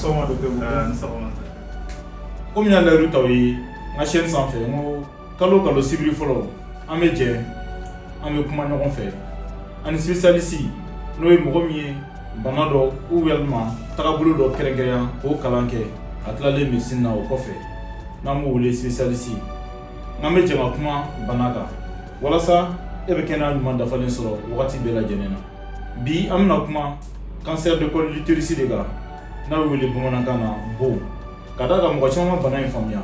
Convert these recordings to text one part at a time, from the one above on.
sɔgɔma Docteur Ni sɔgɔma. Komi n y'a layiru t'aw ye n ka chaîne sanfɛ n ko kalo o kalo sibiri fɔlɔ an bɛ jɛ an bɛ kuma ɲɔgɔn fɛ ani spécialiste n'o ye mɔgɔ min ye bana dɔ ou walima tagabolo dɔ kɛrɛnkɛrɛnya k'o kalan kɛ a tilalen médecine na o kɔfɛ n'an b'o wele spécialiste n'an bɛ jɛ ka kuma bana kan walasa e bɛ kɛnɛya ɲuman dafalen sɔrɔ wagati bɛɛ lajɛlen na. Bi an bɛna kuma cancer de col l'utérus de kan n'a bɛ wele bamanankan na bon. Ka d'a kan mɔgɔ caman bana in faamuya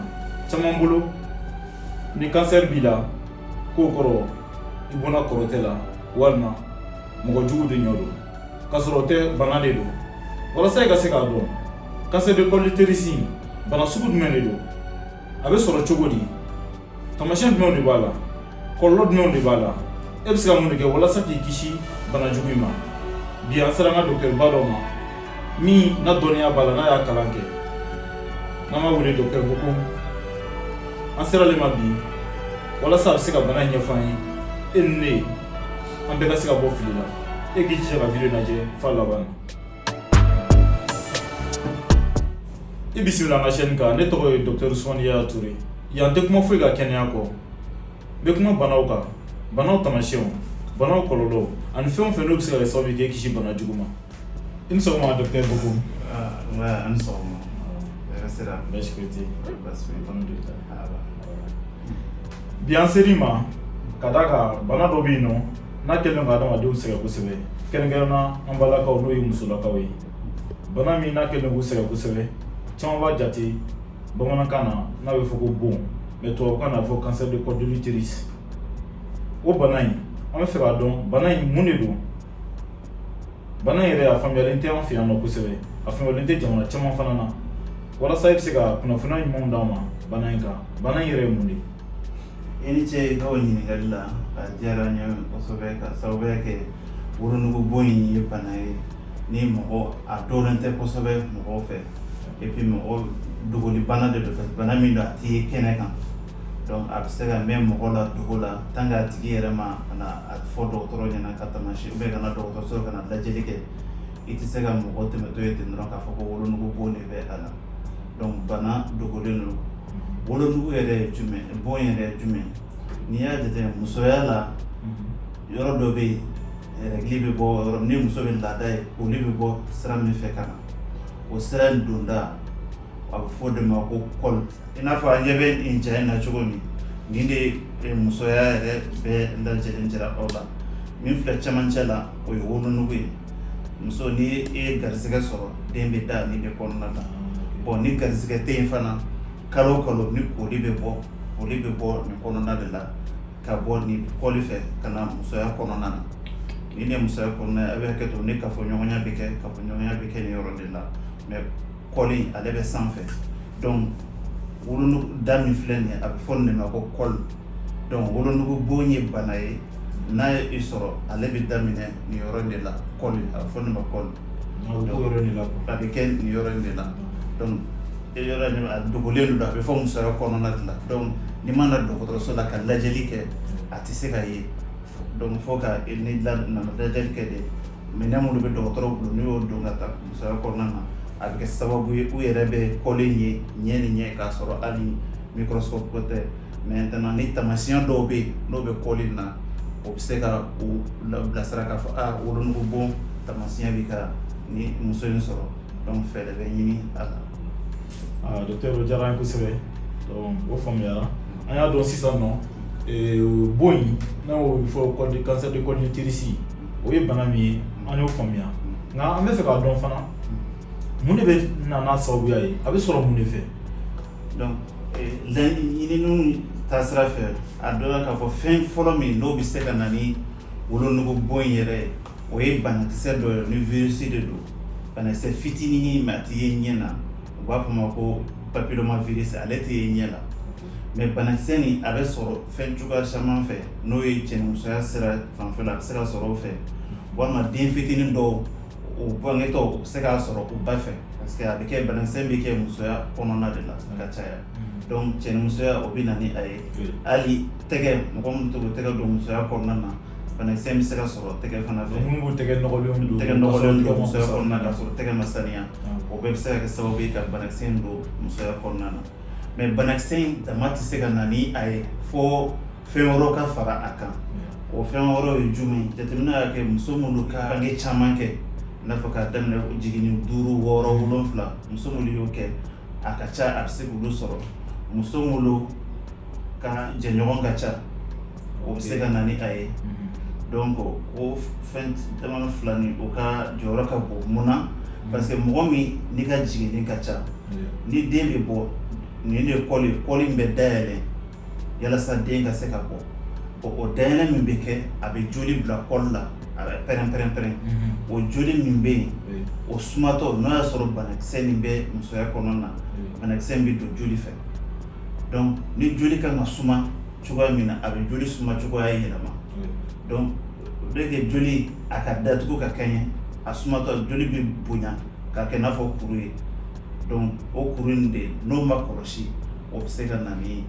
caman bolo ni cancer b'i la k'o kɔrɔ i bɔnna kɔrɔtɛ la walima mɔgɔ jugu de ɲɔ don k'a sɔrɔ o tɛ bana de don. Walasa i ka se k'a dɔn cancer de col l'utérus bana sugu jumɛn de don, a bɛ sɔrɔ cogo di, taamasiyɛn jumɛnw de b'a la, kɔlɔlɔ jumɛnw de b'a la, e bɛ se ka mun de kɛ walasa k'i kisi bana jugu in ma. Bi an sera an ka docteur ba dɔ ma min na dɔnniya b'a la n'a y'a kalan kɛ n'an b'a wele docteur ko an ser'ale ma bi walasa a bɛ se ka bana in ɲɛfɔ an ye e ni ne an bɛɛ ka se ka bɔ fili la. E k'i jija ka video lajɛ f'a laban na. I bisimila an ka chaîne kan, ne tɔgɔ ye Docteur Touré. Yan tɛ kuma foyi ka kɛnɛya kɔ, n bɛ kuma banaw kan, banaw taamasiyɛnw, banaw kɔlɔlɔw ani fɛn o fɛn n'o bɛ se ka kɛ sababu ye k'e kisi bana jugu ma. I ni sɔgɔma Docteur Bobo. An ni sɔgɔma. Sera. Baasi foyi tɛ yen. Baasi foyi tɛ. Bi an ser'i ma ka d'a kan bana dɔ bɛ yen nɔ n'a kɛlen don ka adamadenw sɛgɛn kosɛbɛ, kɛrɛnkɛrɛnnenya an balakaw n'o ye musolakaw ye. Bana min n'a kɛlen k'u sɛgɛn kosɛbɛ caman b'a jate bamanankan na n'a bɛ fɔ ko bon mais tubabukan na a bɛ fɔ cancer de col de l'utérus. O bana in an bɛ fɛ k'a dɔn bana in mun de don. Bana in yɛrɛ a faamuyalen tɛ an fɛ yan nɔ kosɛbɛ, a faamuyalen tɛ jamana caman fana na. Walasa i bɛ se ka kunnafoniya ɲumanw d'an ma bana in kan, bana in yɛrɛ ye mun de ye? I ni ce i ka o ɲininkali la, a diyara n ye kosɛbɛ ka sababuya kɛ wolonugu bon in ye bana ye ni mɔgɔ a dɔnnen tɛ kosɛbɛ mɔgɔw fɛ et puis mɔgɔ dogoli bana de don, bana min don a tɛ ye kɛnɛ kan, donc a bɛ se ka mɛn mɔgɔ la dogo la tant que a tigi yɛrɛ ma ka na a fɔ dɔgɔtɔrɔ ɲɛna ka taamasiyɛn ou bien ka na dɔgɔtɔrɔso ka na lajɛli kɛ, i tɛ se ka mɔgɔ tɛmɛtɔ ye ten dɔrɔn k'a fɔ ko wolonugu bon de bɛ a la. Donc bana dogolen don. Wolonugu yɛrɛ ye jumɛn, bon yɛrɛ ye jumɛn? N'i y'a jateminɛ musoya la yɔrɔ dɔ bɛ yen règle bɛ bɔ yɔrɔ, ni muso bɛ laada ye olu bɛ bɔ sira min fɛ ka na, o sira in donda a bɛ fɔ de ma ko COL. I n'a fɔ an ɲɛ bɛ nin ja in na cogo min, nin de musoya yɛrɛ bɛɛ lajɛlen jira aw la. Min filɛ cɛmancɛ la o ye wolonugu ye. Muso ni e ye garisɛgɛ sɔrɔ den bɛ da nin de kɔnɔna la. Bon ni garisɛgɛ tɛ yen fana kalo o kalo ni koli bɛ bɔ nin kɔnɔna de la ka bɔ nin kɔli fɛ ka na musoya kɔnɔna na. Ni ne musoya kɔnɔna ye a bɛ hakɛ to ni kafoɲɔgɔnya bɛ kɛ nin yɔrɔ de la, mais kɔli ale bɛ sanfɛ. Donc wolonugu da min filɛ nin ye a bɛ fɔ nin de ma ko COL. Donc wolonugu bon ye bana ye n'a ye i sɔrɔ ale bɛ daminɛ nin yɔrɔ de la, COL a bɛ fɔ nin ma COL. A bɛ kɛ nin yɔrɔ de la. Donc yɔrɔ nin a dogolen don, a bɛ fɔ musoya kɔnɔna de la. Donc ni ma na dɔgɔtɔrɔso la ka lajɛli kɛ a tɛ se ka ye, donc fo ka ni nana lajɛli kɛ de minɛn minnu bɛ dɔgɔtɔrɔ bolo n'u y'o don ka taa musoya kɔnɔna na a bɛ kɛ sababu ye u yɛrɛ bɛ kɔlen ye ɲɛ ni ɲɛ k'a sɔrɔ hali microscope ko tɛ. Maintenant ni taamasiyɛn dɔw bɛ yen n'o bɛ kɔli na o bɛ se ka u bilasira k'a fɔ wolonugu bon taamasiyɛn bɛ ka ni muso in sɔrɔ, donc fɛɛrɛ bɛ ɲini a la. Docteur o diyara an ye kosɛbɛ, donc o faamuyara. An y'a dɔn sisan nɔ bon in n'an y'o fɔ cancer de col de l'utérus o ye bana min ye an y'o faamuya, nka an bɛ fɛ k'a dɔn fana mun de bɛ na n'a sababuya ye, a bɛ sɔrɔ mun de fɛ? Donc ɲininiw taasira fɛ a dɔnna k'a fɔ fɛn fɔlɔ min n'o bɛ se ka na ni wolonugu bon yɛrɛ ye o ye banakisɛ dɔ ye ni virus de don. Banakisɛ fitinin mais a tɛ ye ɲɛ na, u b'a fɔ ma ko papillomavirus, ale tɛ ye ɲɛ la. Mais banakisɛ nin a bɛ sɔrɔ fɛn cogoya caman fɛ n'o ye cɛnimusoya sira fanfɛla a bɛ se ka sɔrɔ o fɛ, walima den fitinin dɔw o bangetɔ u bɛ se k'a sɔrɔ u ba fɛ parce que a bɛ kɛ banakisɛ bɛ kɛ musoya kɔnɔna de la ka caya. Donc cɛnimusoya o bɛ na ni a ye, hali tɛgɛ mɔgɔ min to k'o tɛgɛ don musoya kɔnɔna na banakisɛ bɛ se ka sɔrɔ tɛgɛ fana fɛ. minnu b'u tɛgɛ nɔgɔlenw don tɛgɛ nɔgɔlenw don musoya kɔnɔna ka sɔrɔ tɛgɛ ma saniya o bɛɛ bɛ se ka kɛ sababu ye ka banakisɛ in don musoya kɔnɔna na mais banakisɛ in dama tɛ se ka na ni a ye fo fɛn wɛrɛw ka fara a kan o fɛn wɛrɛw ye jumɛn jateminɛ y'a kɛ muso minnu ka bange caman kɛ i n'a fɔ k'a daminɛ jiginni 5, 6, 7 muso minnu y'o kɛ a ka ca a bɛ se k'olu sɔrɔ muso minnu ka jɛɲɔgɔn ka ca o bɛ se ka na ni a ye donc o fɛn dama fila ni o ka jɔyɔrɔ ka bon mun na parce que mɔgɔ min n'i ka jiginni ka ca ni den bɛ bɔ nin de ye COL in bɛ dayɛlɛ yalasa den ka se ka bɔ o dayɛlɛ min bɛ kɛ a bɛ joli bila COL la a bɛ pɛrɛn o joli min bɛ yen o sumatɔ n'o y'a sɔrɔ banakisɛ min bɛ musoya kɔnɔna na banakisɛ min bɛ don joli fɛ donc ni joli kan ka suma cogoya min na a bɛ joli suma cogoya yɛlɛma donc o de kɛ joli a ka datugu ka kɛɲɛ a sumatɔ joli bɛ bonya ka kɛ i n'a fɔ kuru ye donc o kuru in de n'o ma kɔlɔsi o bɛ se ka na ni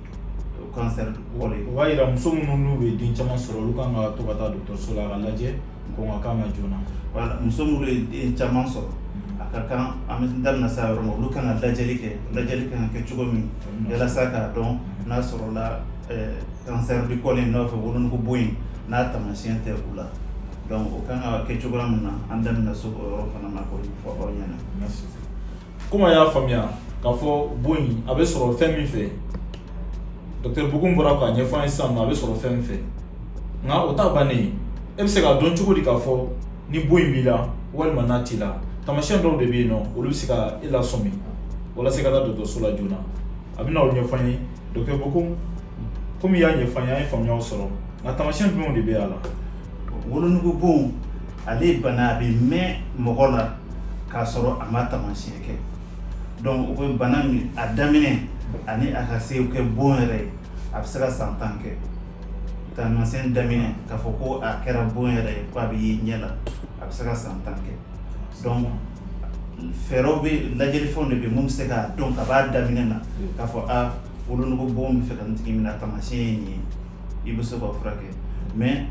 cancer COL ye. o b'a yira muso minnu n'u bɛ den caman sɔrɔ olu kan ka to ka taa dɔgɔtɔrɔso la ka lajɛ kɔn ka k'a ma joona. voilà muso minnu ye den caman sɔrɔ a ka kan an bɛ daminɛ sa yɔrɔ ma olu kan ka lajɛli kan ka kɛ cogo min yalasa k'a dɔn n'a sɔrɔla cancer du COL in n'a fɛ wolonugu bon in n'a taamasiyɛn tɛ u la donc o kan ka kɛ cogoya min na an da bɛna so o yɔrɔ fana ma k'o fɔ aw ɲɛna. komi a y'a faamuya k'a fɔ bon in a bɛ sɔrɔ fɛn min fɛ Docteur Bugun bɔra k'a ɲɛfɔ an ye sisan nɔ a bɛ sɔrɔ fɛn min fɛ nka o t'a bannen e bɛ se k'a dɔn cogo di k'a fɔ ni bon in b'i la walima n'a t'i la taamasiyɛn dɔw de bɛ yen nɔ olu bɛ se ka e lasɔmi walasa i ka taa dɔgɔtɔrɔso la joona a bɛ na o ɲɛfɔ an ye Docteur Bugun komi i y'a ɲɛfɔ an ye an ye faamuyaw sɔrɔ nka taamasiyɛn jumɛnw de bɛ a la. wolonugu bon ale ye bana a bɛ mɛn mɔgɔ la k'a sɔrɔ a ma taamasiyɛn kɛ donc o bɛ bana min a daminɛ ani a ka se kɛ bon yɛrɛ ye a bɛ se ka san 10 kɛ taamasiyɛn daminɛ k'a fɔ ko a kɛra bon yɛrɛ ye ko a bɛ ye ɲɛ la a bɛ se ka san 10 kɛ donc fɛɛrɛw bɛ lajɛlifɛnw de bɛ mun bɛ se k'a dɔn ka b'a daminɛ na k'a fɔ a wolonugu bon bɛ fɛ ka n tigi minɛ taamasiyɛn ye nin ye i bɛ se k'o furakɛ mais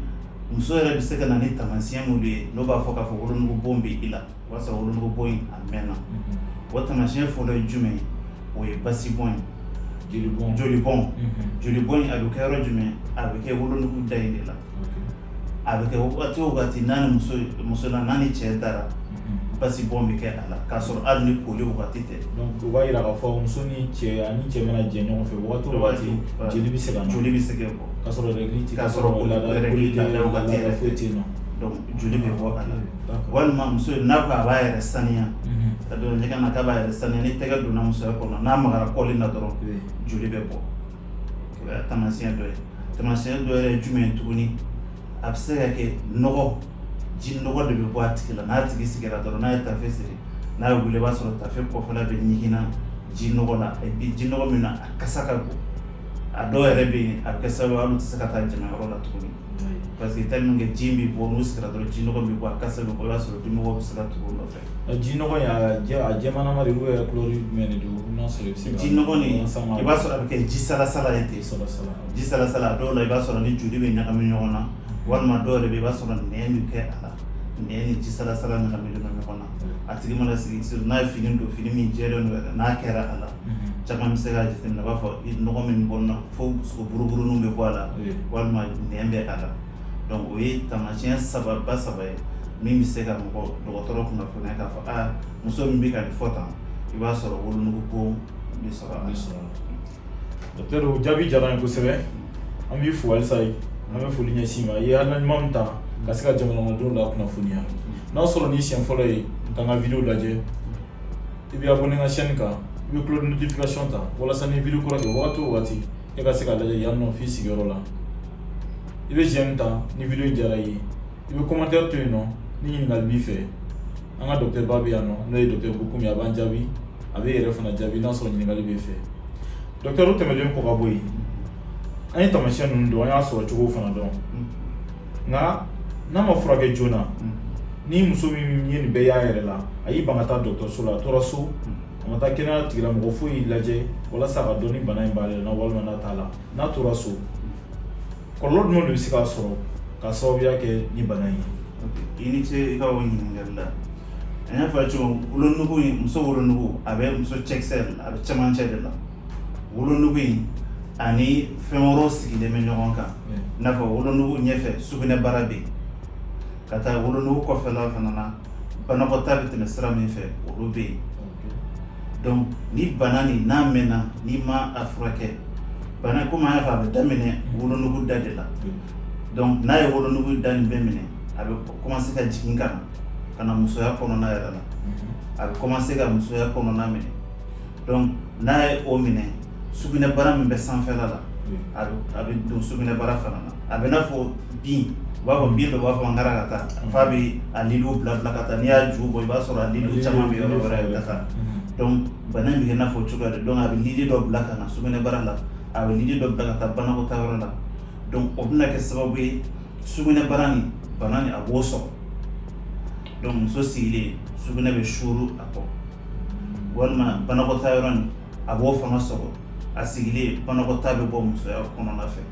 muso yɛrɛ bɛ se ka na ni taamasiyɛn minnu ye n'o b'a fɔ k'a fɔ wolonugu bon bɛ i la o b'a sɔrɔ wolonugu bon in a mɛnna o taamasiyɛn fɔlɔ ye jumɛn ye o ye basi bon ye joli bon in a bɛ kɛ yɔrɔ jumɛn a bɛ kɛ wolonugu da in de la a bɛ kɛ wagati o wagati n'a ni muso la n'a ni cɛ dara basi bon bɛ kɛ a la k'a sɔrɔ hali ni koli wagati tɛ. donc o b'a yira k'a fɔ muso ni cɛ ani cɛ mana jɛ ɲɔgɔn fɛ wagati o wagati joli bɛ se ka na joli bɛ se ka bɔ k'a sɔrɔ règle tɛ k'a sɔrɔ laada wagati yɛrɛ foyi tɛ yen nɔ donc joli bɛ bɔ a la walima muso n'a ko a b'a yɛrɛ saniya ka don ɲɛgɛn na k'a b'a yɛrɛ saniya ni tɛgɛ donna musoya kɔnɔ n'a magara COL in na dɔrɔn joli bɛ bɔ o ye taamasiyɛn dɔ ye taamasiyɛn dɔ yɛrɛ ye jumɛn ye tuguni a bɛ se ka kɛ nɔgɔ ji nɔgɔ de bɛ bɔ a tigi la n'a tigi sigira dɔrɔn n'a ye tafe siri n'a ye wuli i b'a sɔrɔ tafe kɔfɛla bɛ ɲiginna ji nɔgɔ la et puis ji nɔgɔ min na a kasa ka bon a dɔw yɛrɛ bɛ yen a bɛ kɛ sababu ye hali u tɛ se ka taa jamanyɔrɔ la tuguni parce que tellement que ji bɛ bɔ n'u sigira dɔrɔn ji nɔgɔ bɛ bɔ a kasa bɛ bɔ i b'a sɔrɔ dimɔgɔ bɛ se ka tugu o nɔfɛ. ji nɔgɔ in a jɛmanama de ou couleur jumɛn de don n'a sɔrɔ i bɛ se ka ji nɔgɔ nin i b'a sɔrɔ a bɛ kɛ ji salasala ye ten ji salasala a dɔw la i b'a sɔrɔ ni joli bɛ ɲagami ɲɔgɔn na walima dɔw yɛrɛ bɛ i b'a sɔrɔ nɛn bɛ kɛ a la nɛn ni ji salasala ɲagamilen don ɲɔgɔn na a tigi mana sigi n'a ye fini don fini min jɛlen don yɛrɛ n'a kɛra a la caman bɛ se k'a jateminɛ a b'a fɔ nɔgɔ min bɔ na fo buruburuninw bɛ bɔ a la walima nɛn bɛ a la donc o ye taamasiyɛn saba ye min bɛ se ka mɔgɔ dɔgɔtɔrɔ kunnafoniya k'a fɔ a muso min bɛ ka nin fɔ tan i b'a sɔrɔ wolonugu bon bɛ sɔrɔ a la. Docteur o jaabi diyara n ye kosɛbɛ an b'i fo halisa an bɛ foli ɲɛsin ma i ye hakilina ɲuman min ta ka se ka jamanadenw la kunnafoniya n'a sɔrɔ ni siɲɛ fɔlɔ ye ka n ka vidéo lajɛ i bɛ abonné n ka chaîne kan i bɛ cloche de notification ta walasa ni vidéo kura kɛ wagati o wagati e ka se k'a lajɛ yan nɔ f'i sigiyɔrɔ la i bɛ j'aime ta ni vidéo in diyara i ye i bɛ commentaire to yen nɔ ni ɲininkali b'i fɛ an ka docteur ba bɛ yan nɔ n'o ye Docteur Bugun ye a b'an jaabi a bɛ yɛrɛ fana jaabi n'a sɔrɔ ɲininkali b'i fɛ docteur o tɛmɛnen kɔ ka bɔ yen an ye taamasiyɛn ninnu dɔn an y'a sɔrɔ cogo fana dɔn nka n'a ma furakɛ joona ni muso min ye nin bɛɛ y'a yɛrɛ la a y'i ban ka taa dɔgɔtɔrɔso la a tora so a ma taa kɛnɛya tigilamɔgɔ foyi y'i lajɛ walasa a ka dɔn ni bana in b'ale la walima n'a t'a la n'a tora so kɔlɔlɔ jumɛn de bɛ se k'a sɔrɔ ka sababuya kɛ ni bana in ye. Ok, i ni ce i ka o ɲininkali la. An y'a fɔ cogo wolonugu in muso wolonugu a bɛ muso cɛkisɛ a bɛ cɛmancɛ de la. Wolonugu in ani fɛn wɛrɛw sigilen bɛ ɲɔgɔn kan. I n'a fɔ wolonugu ɲɛfɛ sugunɛbara bɛ yen. Ka taa wolonugu kɔfɛla fana na banakɔtaa bɛ tɛmɛ sira min fɛ olu bɛ yen. Donc ni bana nin n'a mɛnna n'i ma a furakɛ, bana komi an y'a fɔ a bɛ daminɛ wolonugu da de la. Donc n'a ye wolonugu da nin bɛɛ minɛ a bɛ commencer ka jigin ka na musoya kɔnɔna yɛrɛ la. A bɛ commencer ka musoya kɔnɔna minɛ. Donc n'a ye o minɛ sugunɛbara min bɛ sanfɛla la a bɛ don sugunɛbara fana na. A bɛ n'a fɔ bin u b'a fɔ bin dɔ b'a fɔ n kɛra ka taa f'a bɛ a liliw bila ka taa n'i y'a ju bɔ i b'a sɔrɔ a liliw caman bɛ yɔrɔ wɛrɛ ka taa. Donc bana in bɛ kɛ i n'a fɔ cogoya de donc a bɛ lili dɔ bila ka na sugunɛbara la a bɛ lili dɔ bila ka taa banakɔtaa yɔrɔ la. Donc o bɛna kɛ sababu ye sugunɛbara nin bana nin a b'o sɔrɔ. Donc muso sigilen sugunɛ bɛ suuru a kɔ walima banakɔtaa yɔrɔ nin a b'o fana sɔrɔ a sigilen banakɔtaa bɛ bɔ musoya kɔnɔna fɛ.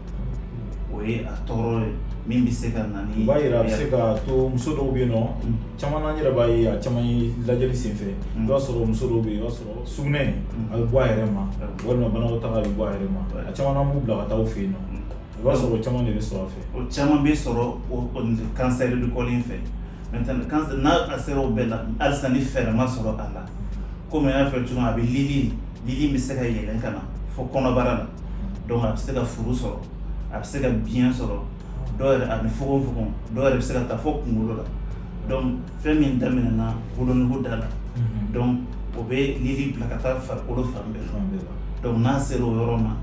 O ye a tɔɔrɔ ye min bɛ se ka na ni. O b'a yira a bɛ se ka to muso dɔw bɛ yen nɔ caman na n yɛrɛ b'a ye a caman ye lajɛli sen fɛ i b'a sɔrɔ muso dɔw bɛ yen i b'a sɔrɔ sugunɛ a bɛ bɔ a yɛrɛ ma walima banakɔtaga bɛ bɔ a yɛrɛ ma a caman na b'u bila ka taa u fɛ yen nɔ i b'a sɔrɔ caman de bɛ sɔrɔ a fɛ. O caman bɛ sɔrɔ o cancer du col in fɛ. Maintenant cancer n'a a sera o bɛɛ la halisa ni fɛɛrɛ ma sɔrɔ a la komi an y'a fɔ cogo min a bɛ lili bɛ se ka yɛlɛn ka na fo kɔnɔbara la. Donc a bɛ se ka furu sɔrɔ a bɛ se ka biyɛn sɔrɔ dɔw yɛrɛ a bɛ fogofogo dɔw yɛrɛ bɛ se ka taa fo kunkolo la. Donc fɛn min daminɛna wolonugu da la donc o bɛ lili bila ka taa farikolo fan bɛɛ la. Donc n'a sera o yɔrɔ ma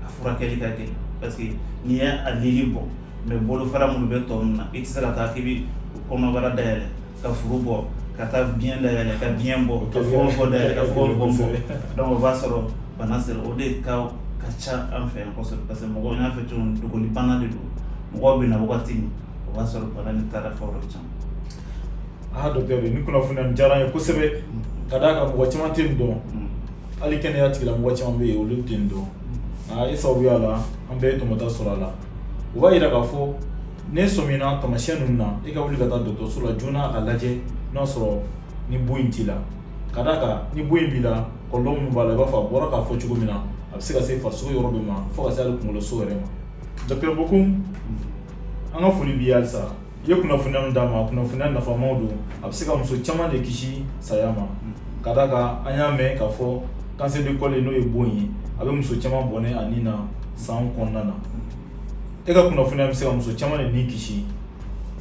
a furakɛli ka gɛlɛn parce que n'i ye a lili bɔ mais bolofara minnu bɛ tɔ ninnu na i tɛ se ka taa k'i bɛ kɔnɔbara dayɛlɛ ka furu bɔ ka taa biyɛn dayɛlɛ ka biyɛn bɔ ka fogofogo dayɛlɛ ka fogofogo bɔ. Donc o b'a sɔrɔ bana sera o de ka ca an fɛ yan kosɛbɛ parce que mɔgɔw n y'a fɔ cogo min dogoli bana de don mɔgɔw bɛ na wagati min o b'a sɔrɔ bana nin taara fɔ yɔrɔ caman. Docteur ni kunnafoniya nin diyara n ye kosɛbɛ ka d'a kan mɔgɔ caman tɛ nin dɔn hali kɛnɛya tigilamɔgɔ caman bɛ yen olu tɛ nin dɔn e sababuya la an bɛɛ ye tɔmɔta sɔrɔ a la o b'a yira k'a fɔ ne sɔmina taamasiyɛn ninnu na e ka wuli ka taa dɔgɔtɔrɔso la joona a lajɛ n'a sɔrɔ ni bon in t'i la ka d'a kan ni bon in b'i la kɔlɔlɔ minnu b'a la i b'a fɔ a bɔra k'a fɔ cogo min na a bɛ se ka se farisogo yɔrɔ dɔ ma fo ka se hali kunkoloso yɛrɛ ma. Docteur Bokum an ka foli b'i ye halisa i ye kunnafoniya min d'a ma kunnafoniya nafamaw don a bɛ se ka muso caman de kisi saya ma ka d'a kan an y'a mɛn k'a fɔ cancer du col n'o ye bon ye a bɛ muso caman bɔnɛ a nin na san kɔnɔna na e ka kunnafoniya bɛ se ka muso caman de ni kisi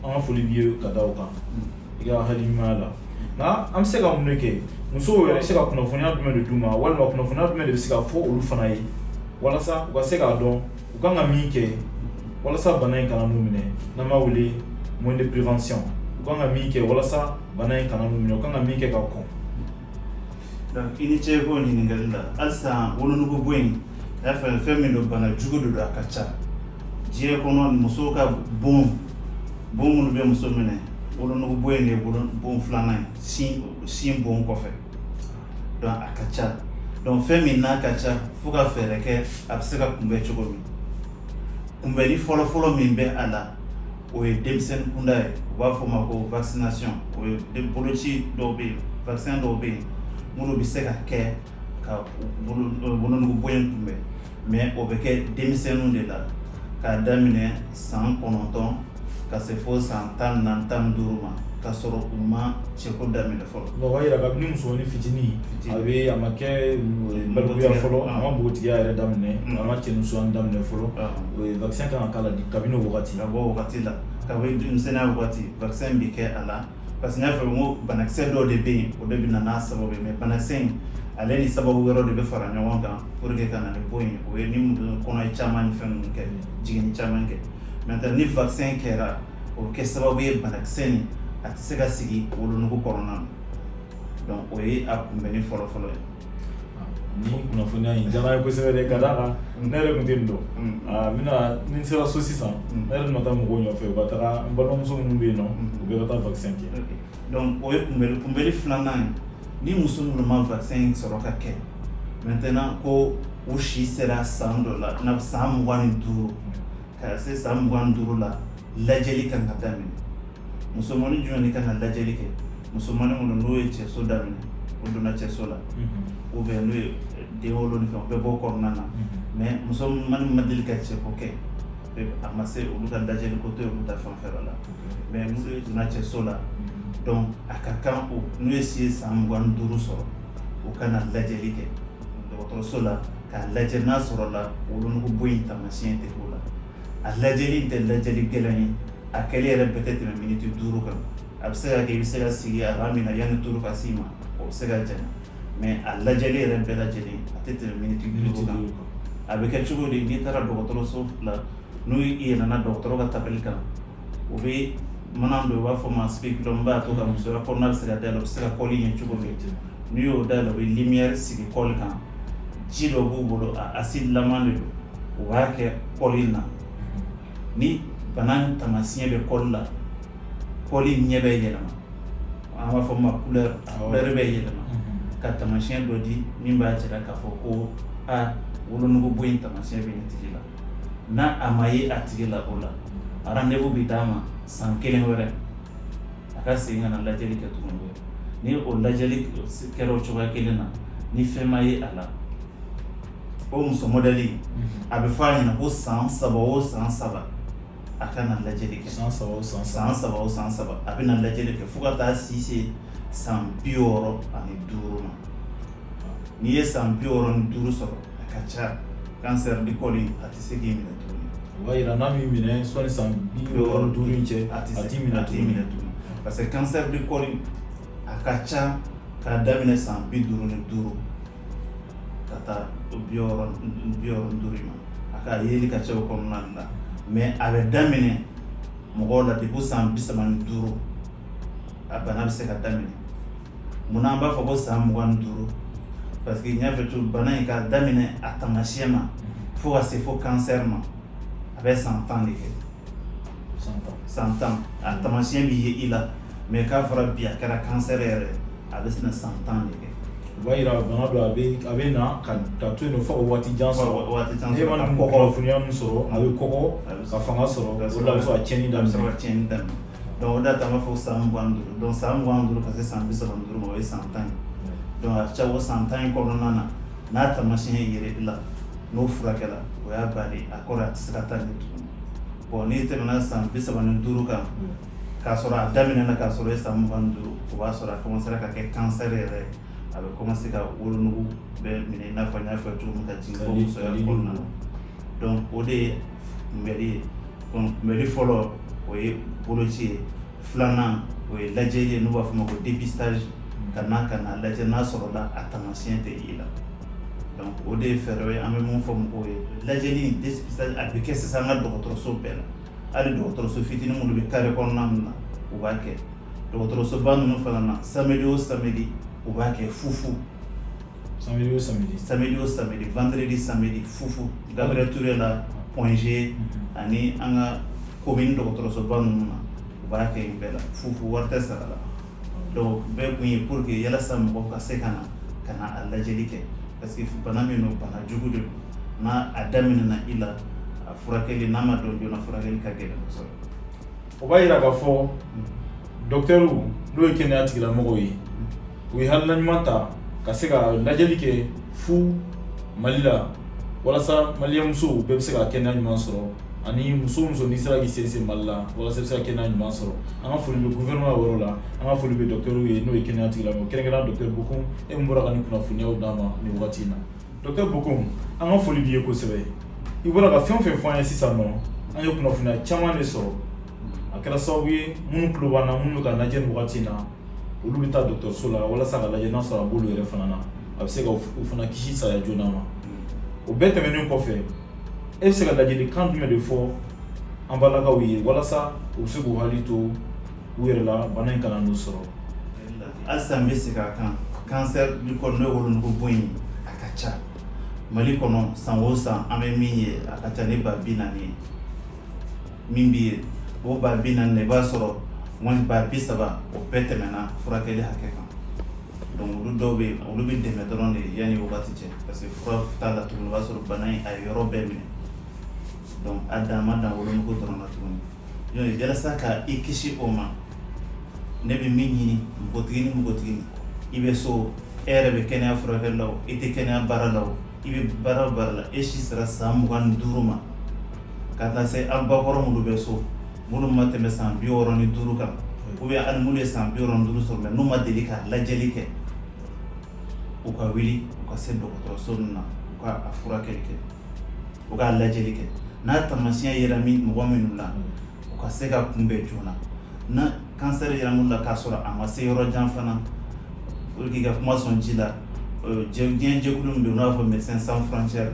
an ka foli b'i ye ka da o kan i ka hakilina la nka an bɛ se ka mun de kɛ musow yɛrɛ bɛ se ka kunnafoniya jumɛn de d'u ma walima kunnafoniya jumɛn de bɛ se ka fɔ olu fana ye walasa u ka se k'a dɔn u kan ka min kɛ walasa bana in kana n'u minɛ n'an b'a wele moyen de prévention u kan ka min kɛ walasa bana in kana n'u minɛ u kan ka min kɛ ka kɔn. Donc i ni ce k'o ɲininkali la halisa wolonugu bon in i y'a fɔ fɛn min don bana jugu de don a ka ca diɲɛ kɔnɔ musow ka bon minnu bɛ muso minɛ wolonugu bon in de ye bon filanan ye sin bon kɔfɛ donc a ka ca donc fɛn min n'a ka ca fo ka fɛɛrɛ kɛ a bɛ se ka kunbɛn cogo min kunbɛnni fɔlɔfɔlɔ min bɛ a la o ye denmisɛnnin kunda ye u b'a fɔ o ma ko vaccination o ye boloci dɔw bɛ yen vaccin dɔw bɛ yen minnu bɛ se ka kɛ ka wolonugu bon in kunbɛn mais o bɛ kɛ denmisɛnninw de la k'a daminɛ san 9 ka se fo san 14 15 ma ka sɔrɔ u ma cɛko daminɛ fɔlɔ. O b'a yira kabini musomanin fitinin a ma kɛ balikuya fɔlɔ a ma npogotigiya yɛrɛ daminɛ a ma cɛnimusoya daminɛ fɔlɔ o ye vaccin kan ka k'a la kabini o wagati. Ka bɔ o wagati la kabini denmisɛnninya wagati vaccin bɛ kɛ a la parce que n y'a fɔ n ko banakisɛ dɔw de bɛ yen o de bɛ na n'a sababu ye mais banakisɛ in ale ni sababu wɛrɛw de bɛ fara ɲɔgɔn kan pour que ka na ni bon ye o ye ni kɔnɔ ye caman ni fɛn ninnu kɛ jiginni caman kɛ maintenant ni vaccin kɛra o bɛ kɛ sababu ye banakisɛ nin a tɛ se ka sigi wolonugu kɔnɔna na donc o ye a kunbɛnni fɔlɔfɔlɔ ye. Ni kunnafoniya in diyara n ye kosɛbɛ dɛ ka d'a kan ne yɛrɛ tun tɛ nin dɔn n bɛna ni n sera so sisan ne yɛrɛ bɛna taa mɔgɔw nɔfɛ u ka taga n balimamuso minnu bɛ yen nɔ u bɛɛ ka taa vaccin kɛ. Donc o ye kunbɛnni filanan ye ni muso minnu ma vaccin sɔrɔ ka kɛ maintenant ko u si sera san dɔ la i n'a fɔ san 25 ka se san 25 la lajɛli kan ka daminɛ musomanin jumɛn de kan ka lajɛli kɛ musomanin minnu n'o ye cɛso daminɛ o donna cɛso la ou bien n'o ye den wolo ni fɛn o bɛɛ b'o kɔnɔna na mais musomanin ma deli ka cɛko kɛ a ma se olu ka lajɛli ko to ye olu ta fanfɛla la mais n'o ye donna cɛso la donc a ka kan o n'o ye si ye san 25 sɔrɔ o ka na lajɛli kɛ dɔgɔtɔrɔso la k'a lajɛ n'a sɔrɔla wolonugu bon in taamasiyɛn tɛ k'o la a lajɛli in tɛ lajɛli gɛlɛn ye a kɛli yɛrɛ bɛɛ tɛ tɛmɛ miniti 5 kan a bɛ se ka kɛ i bɛ se ka sigi a b'a min na yanni turu ka s'i ma o bɛ se ka jɛna mais a lajɛli yɛrɛ bɛɛ lajɛlen a tɛ tɛmɛ miniti 5 kan a bɛ kɛ cogo di n'i taara dɔgɔtɔrɔso la n'u i yɛlɛnna dɔgɔtɔrɔ ka tabali kan o bɛ mana dɔ u b'a fɔ ma spéculum b'a to ka musoya kɔnɔna bɛ se ka dayɛlɛ o bɛ se ka kɔli ɲɛ cogo min n'i y'o dayɛlɛ u bɛ lumière sigi kɔli kan ji dɔ b'u bolo a acide laman de don u b'a kɛ kɔli na ni bana taamasiyɛn bɛ kɔli la kɔli ɲɛ bɛ yɛlɛma an b'a fɔ ma couleur bɛ yɛlɛma ka taamasiyɛn dɔ di min b'a jira k'a fɔ ko wolonugu bon in taamasiyɛn bɛ nin tigi la n'a a ma ye a tigi la o la rendez-vous bɛ d'a ma san 1 wɛrɛ a ka segin ka na lajɛli kɛ tuguni ni o lajɛli kɛra o cogoya kelen na ni fɛn ma ye a la o muso modèle a bɛ fɔ a ɲɛna ko san 3 o san 3 a ka na lajɛli kɛ san 3 o san 3 a bɛ na lajɛli kɛ fo ka taa si se san 65 ma n'i ye san 65 sɔrɔ a ka ca cancer du col a tɛ se k'i minɛ tuguni o b'a yira n'a m'i minɛ sɔnni san 65 in cɛ a t'i minɛ tuguni parce que cancer du col a ka ca k'a daminɛ san 55 ka taa 65 ma a ka yeli ka ca o kɔnɔna la mais a bɛ daminɛ mɔgɔw la depuis san 35 a bana bɛ se ka daminɛ munna an b'a fɔ ko san 25 parce que n y'a fɛ cogo bana in ka daminɛ a taamasiyɛn ma fo ka se fo cancer ma a bɛ san 10 de kɛ san 10 a taamasiyɛn bɛ ye i la mais k'a fɔra bi a kɛra cancer yɛrɛ a bɛ sɛnɛ san 10 de kɛ o b'a yira bana dɔ a bɛ na ka to yen nɔ fo ka waati jan sɔrɔ e ma nin kunnafoniya min sɔrɔ a bɛ kɔgɔ ka fanga sɔrɔ o de la a bɛ sɔrɔ ka tiɲɛni daminɛ donc o de la an b'a fɔ san 25 donc san 25 ka se san 35 ma o ye san 10 donc a ca o san 10 kɔnɔna na n'a taamasiyɛn yera i la n'o furakɛla o y'a bali a kɔrɔ a tɛ se ka taa ɲɛ tuguni bon n'i tɛmɛna san 35 kan k'a sɔrɔ a daminɛna k'a sɔrɔ e san 25 o b'a sɔrɔ a commencera ka kɛ cancer yɛrɛ a bɛ commencer ka wolonugu bɛɛ minɛ i n'a fɔ n y'a fɔ cogo min ka jigin fo musoya kɔnɔna na donc o de ye kunbɛli ye kunbɛli fɔlɔ o ye boloci ye filanan o ye lajɛli ye n'u b'a fɔ ma ko dépistage ka na lajɛ n'a sɔrɔla a taamasiyɛn tɛ i la donc o de ye fɛɛrɛ ye an bɛ mun fɔ mɔgɔw ye lajɛli dépistage a bɛ kɛ sisan an ka dɔgɔtɔrɔso bɛɛ la hali dɔgɔtɔrɔso fitinin minnu bɛ carré kɔnɔna min na u b'a kɛ dɔgɔtɔrɔsoba ninnu fana na samedi o samedi u b'a kɛ fufu samedi o samedi vendredi samedi fufu Gabriel Touré la point G ani an ka commune dɔgɔtɔrɔsoba ninnu na u b'a kɛ yen bɛɛ la fufu wari tɛ sara la donc bɛɛ kun ye pour que yalasa mɔgɔw ka se ka na a lajɛli kɛ parce que bana min don bana jugu de don n'a a daminɛna i la a furakɛli n'a ma dɔn joona furakɛli ka gɛlɛn kosɛbɛ o b'a yira k'a fɔ docteur n'o ye kɛnɛya tigilamɔgɔw ye u ye hakilina ɲuman ta ka se ka lajɛli kɛ fu Mali la walasa maliyɛn musow bɛɛ bɛ se ka kɛnɛya ɲuman sɔrɔ ani muso n'i sera k'i sensen Mali la walasa i bɛ se ka kɛnɛya ɲuman sɔrɔ an ka foli bɛ gouvernement yɔrɔ la an ka foli bɛ docteur ye n'o ye kɛnɛya tigilamɔgɔ kɛrɛnkɛrɛnnenya docteur Bokum e min bɔra ka nin kunnafoniyaw d'an ma nin wagati in na docteur Bokum an ka foli b'i ye kosɛbɛ i bɔra ka fɛn o fɛn fɔ an ye sisan nɔ an ye kunnafoniya caman de sɔrɔ a kɛra sababu ye minnu tulo b'an na minnu bɛ ka lajɛ nin wagati in na olu bɛ taa dɔgɔtɔrɔso la walasa ka lajɛ n'a sɔrɔ a b'olu yɛrɛ fana na a bɛ se ka u fana kisi saya joona ma o bɛɛ tɛmɛnen kɔfɛ e bɛ se ka ladilikan jumɛn de fɔ an balakaw ye walasa u bɛ se k'u hakili to u yɛrɛ la bana in kana n'u sɔrɔ halisa n bɛ segin a kan cancer du col n'o ye wolonugu bon ye a ka ca Mali kɔnɔ san o san an bɛ min ye a ka ca ni 40,000 ye min bɛ yen o 40,000 i b'a sɔrɔ moins 30 o bɛɛ tɛmɛna furakɛli hakɛ kan donc olu dɔw bɛ yen olu bɛ dɛmɛ dɔrɔn de yanni wagati cɛ parce que fura t'a la tuguni o b'a sɔrɔ bana in a ye yɔrɔ bɛɛ minɛ donc a dan ma dan wolonugu dɔrɔn na tuguni jalasa ka i kisi o ma ne bɛ min ɲini npogotigini i bɛ so e yɛrɛ bɛ kɛnɛya furakɛli la o i tɛ kɛnɛya baara la o i bɛ baara o baara la e si sera san 25 ma ka taa se an bakɔrɔ minnu bɛ so minnu ma tɛmɛ san 65 kan ou bien hali minnu ye san 65 sɔrɔ mɛ n'u ma deli ka lajɛli kɛ u ka wuli u ka se dɔgɔtɔrɔso ninnu na u ka a furakɛli kɛ u ka lajɛli kɛ n'a taamasiyɛn yera mɔgɔ minnu la u ka se ka kunbɛn joona na kansɛri yera minnu la k'a sɔrɔ a ma se yɔrɔ jan fana olu k'i ka kuma sɔn ji la diɲɛ jɛkulu min bɛ yen n'u b'a fɔ médecins sans frontières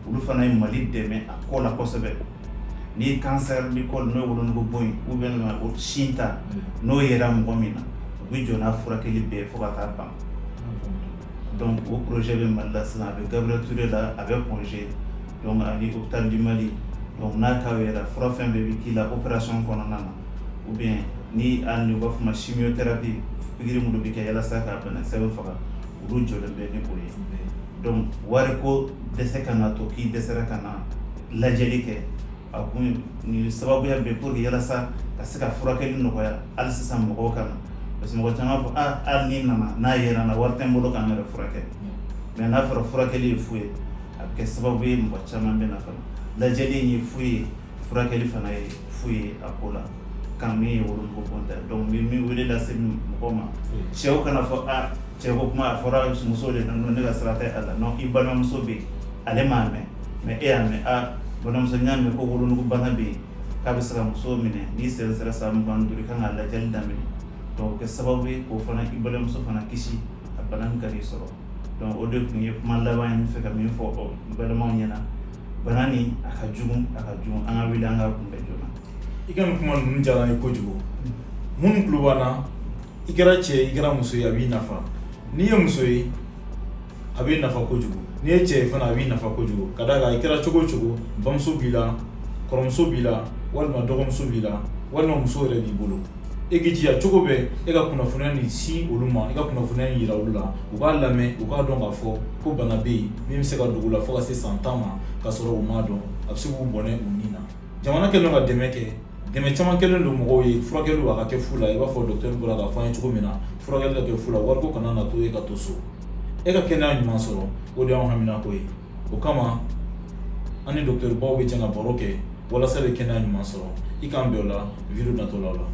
olu fana ye Mali dɛmɛ a ko la kosɛbɛ ni cancer du col n'o ye wolonugu bon ye ou bien o sin ta n'o yera mɔgɔ min na u bɛ jɔ n'a furakɛli bɛɛ fo ka taa ban donc o projet bɛ Mali la sisan a bɛ Gabriel Touré la a bɛ Congé donc ani hôpital du Mali donc n'a ka yɛrɛ fura fɛn bɛɛ bɛ k'i la opération kɔnɔna na ou bien ni hali u b'a fɔ ma chimiothérapie pikiri minnu bɛ kɛ yalasa ka banakisɛ bɛ faga olu jɔlen bɛ ni o ye donc wariko dɛsɛ ka na to k'i dɛsɛra ka na lajɛli kɛ a kun ni sababuya bɛ pour que yalasa ka se ka furakɛli nɔgɔya hali sisan mɔgɔw ka na parce que mɔgɔ caman b'a fɔ hali ni nana n'a yera n na wari tɛ n bolo k'an yɛrɛ furakɛ mais n'a fɔra furakɛli ye fu ye a bɛ kɛ sababu ye mɔgɔ caman bɛ na fana lajɛli ye fu ye furakɛli fana ye fu ye a ko la kan min ye wolonugu bon tɛ donc min wele lase mɔgɔ ma cɛw kana fɔ cɛ ko kuma a fɔra muso de nana ne ka sira tɛ a la non i balimamuso bɛ yen ale m'a mɛn mais e y'a mɛn balimamuso n y'a mɛn ko wolonugu bana bɛ yen k'a bɛ se ka muso minɛ n'i sen sera san 25 i kan ka lajɛli daminɛ donc kɛ sababu ye k'o fana i balimamuso fana kisi a bana min ka n'i sɔrɔ donc o de tun ye kuma laban ye n fɛ ka min fɔ balimaw ɲɛna bana nin a ka jugu an ka wuli an ka kunbɛn joona. I ka nin kuma ninnu diyara n ye kojugu minnu tulo b'an na i kɛra cɛ i kɛra muso ye a b'i nafa n'i ye muso ye a b'i nafa kojugu n'i ye cɛ ye fana a b'i nafa kojugu ka d'a kan i kɛra cogo o cogo bamuso b'i la kɔrɔmuso b'i la walima dɔgɔmuso b'i la walima muso yɛrɛ b'i bolo e k'i jija cogo bɛɛ e ka kunnafoniya nin si olu ma i ka kunnafoniya nin yira olu la u k'a lamɛn u k'a dɔn k'a fɔ ko bana bɛ yen min bɛ se ka dogo la fo ka se san 10 ma k'a sɔrɔ u m'a dɔn a bɛ se k'u bɔnɛ u ni na jamana kɛlen don ka dɛmɛ kɛ dɛmɛ caman kɛlen don mɔgɔw ye furakɛliw a ka kɛ fu la i b'a fɔ docteur bɔra k'a fɔ an ye cogo min na furakɛli ka kɛ fu la wariko kana na to e ka to so e ka kɛnɛya ɲuman sɔrɔ o de y'anw haminako ye o kama an ni docteur baw bɛ jɛ ka baro kɛ walasa bɛ kɛnɛya ɲuman sɔrɔ i k'an bɛn o la video natɔlaw la.